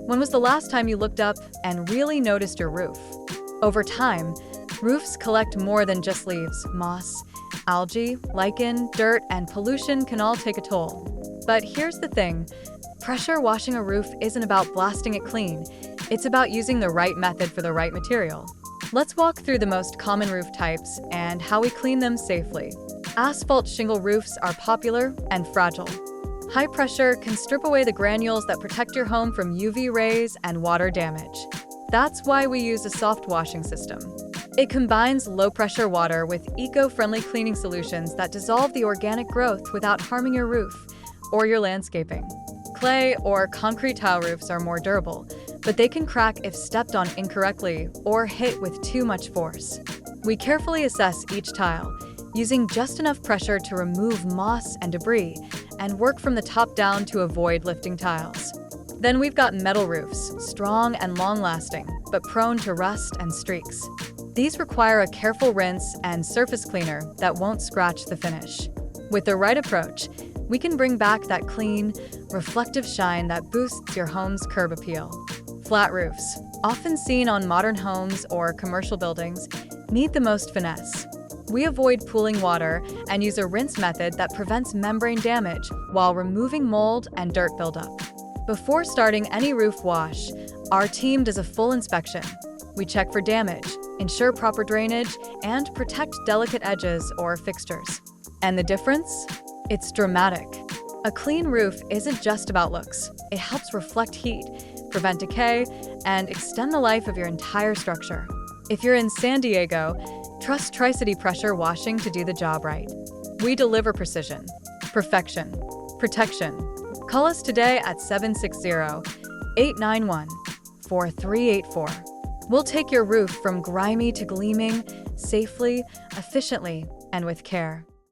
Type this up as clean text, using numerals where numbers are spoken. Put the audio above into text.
When was the last time you looked up and really noticed your roof? Over time, roofs collect more than just leaves. Moss, algae, lichen, dirt, and pollution can all take a toll. But here's the thing. Pressure washing a roof isn't about blasting it clean. It's about using the right method for the right material. Let's walk through the most common roof types and how we clean them safely. Asphalt shingle roofs are popular and fragile. High pressure can strip away the granules that protect your home from UV rays and water damage. That's why we use a soft washing system. It combines low-pressure water with eco-friendly cleaning solutions that dissolve the organic growth without harming your roof or your landscaping. Clay or concrete tile roofs are more durable, but they can crack if stepped on incorrectly or hit with too much force. We carefully assess each tile, using just enough pressure to remove moss and debris, and work from the top down to avoid lifting tiles. Then we've got metal roofs, strong and long-lasting, but prone to rust and streaks. These require a careful rinse and surface cleaner that won't scratch the finish. With the right approach, we can bring back that clean, reflective shine that boosts your home's curb appeal. Flat roofs, often seen on modern homes or commercial buildings, need the most finesse. We avoid pooling water and use a rinse method that prevents membrane damage while removing mold and dirt buildup. Before starting any roof wash, our team does a full inspection. We check for damage, ensure proper drainage, and protect delicate edges or fixtures. And the difference? It's dramatic. A clean roof isn't just about looks. It helps reflect heat, prevent decay, and extend the life of your entire structure. If you're in San Diego, trust Tri-City Pressure Washing to do the job right. We deliver precision, perfection, protection. Call us today at 760-891-4384. We'll take your roof from grimy to gleaming, safely, efficiently, and with care.